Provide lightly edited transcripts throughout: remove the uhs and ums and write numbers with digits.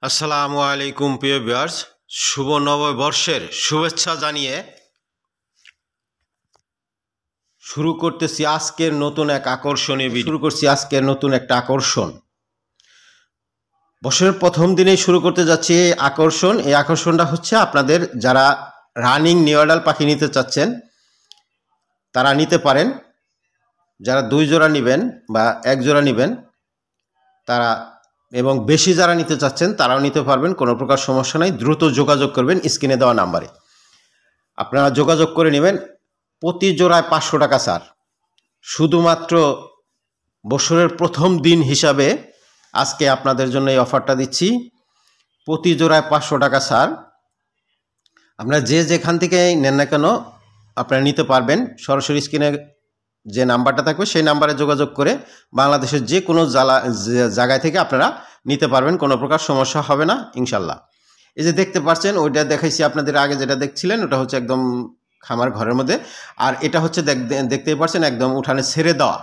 আসসালামু আলাইকুম প্রিয় ভিউয়ার্স, শুভ নববর্ষের শুভেচ্ছা জানিয়ে শুরু করতেছি আজকের নতুন এক আকর্ষণীয় ভিডিও। শুরু করছি আজকের নতুন একটা আকর্ষণ। বছরের প্রথম দিনেই শুরু করতে যাচ্ছি এই আকর্ষণ। এই আকর্ষণটা হচ্ছে আপনাদের যারা রানিং নিউ অ্যাডাল্ট পাখি নিতে চাচ্ছেন তারা নিতে পারেন। যারা 2 জোড়া নেবেন বা 1 জোড়া নেবেন তারা, এবং বেশি যারা নিতে চাচ্ছেন তারাও নিতে পারবেন, কোনো প্রকার সমস্যা নাই। দ্রুত যোগাযোগ করবেন স্ক্রিনে দেওয়া নাম্বারে। আপনারা যোগাযোগ করে নেবেন। প্রতি জোড়ায় 500 টাকা ছাড়। শুধুমাত্র বছরের প্রথম দিন হিসাবে আজকে আপনাদের জন্য এই অফারটা দিচ্ছি। প্রতি জোড়ায় 500 টাকা ছাড়। আপনারা যে যেখান থেকে নেন না কেন আপনারা নিতে পারবেন। সরাসরি স্ক্রিনে যে নাম্বারটা থাকবে সেই নাম্বারে যোগাযোগ করে বাংলাদেশের যে কোনো জায়গায় থেকে আপনারা নিতে পারবেন, কোনো প্রকার সমস্যা হবে না ইনশাল্লাহ। এই যে দেখতে পাচ্ছেন, ওইটা দেখাইছি আপনাদের আগে, যেটা দেখছিলেন ওটা হচ্ছে একদম খামার ঘরের মধ্যে, আর এটা হচ্ছে দেখতেই পাচ্ছেন একদম উঠানে ছেড়ে দেওয়া,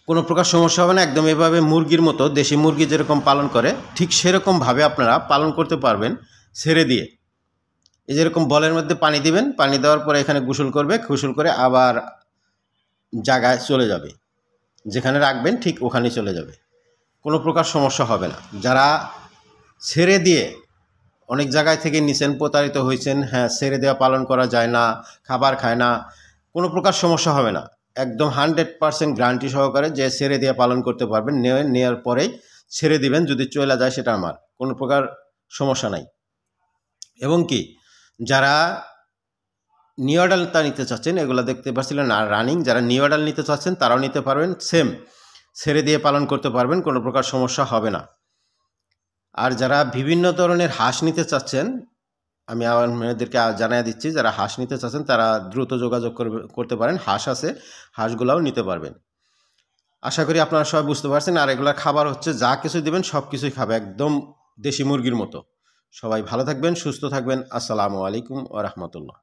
কোনো প্রকার সমস্যা হবে না। একদম এভাবে মুরগির মতো, দেশি মুরগি যেরকম পালন করে ঠিক সেরকমভাবে আপনারা পালন করতে পারবেন ছেড়ে দিয়ে। এই যেরকম বলের মধ্যে পানি দিবেন, পানি দেওয়ার পরে এখানে গোসল করবে, গোসল করে আবার জায়গায় চলে যাবে, যেখানে রাখবেন ঠিক ওখানেই চলে যাবে, কোনো প্রকার সমস্যা হবে না। যারা ছেড়ে দিয়ে অনেক জায়গায় থেকে নিছেন, প্রতারিত হয়েছেন, হ্যাঁ ছেড়ে দেওয়া পালন করা যায় না, খাবার খায় না, কোনো প্রকার সমস্যা হবে না। একদম 100% গ্যারান্টি সহকারে যে ছেড়ে দিয়ে পালন করতে পারবেন। নেওয়ার পরেই ছেড়ে দিবেন, যদি চলে যায় সেটা আমার কোনো প্রকার সমস্যা নাই। এবং কি যারা নিউ অ্যাডাল্টটা নিতে চাচ্ছেন, এগুলো দেখতে পাচ্ছিলেন আর রানিং, যারা নিউ অ্যাডাল্ট নিতে চাচ্ছেন তারাও নিতে পারবেন, সেম ছেড়ে দিয়ে পালন করতে পারবেন, কোনো প্রকার সমস্যা হবে না। আর যারা বিভিন্ন ধরনের হাঁস নিতে চাচ্ছেন, আমি আপনাদেরকে জানিয়ে দিচ্ছি, যারা হাঁস নিতে চাচ্ছেন তারা দ্রুত যোগাযোগ করতে পারেন। হাঁস আছে, হাঁসগুলাও নিতে পারবেন। আশা করি আপনারা সবাই বুঝতে পারছেন। আর এগুলার খাবার হচ্ছে যা কিছু দেবেন সব কিছুই খাবে, একদম দেশি মুরগির মতো। সবাই ভালো থাকবেন, সুস্থ থাকবেন। আসসালামু আলাইকুম ওয়া রাহমাতুল্লাহ।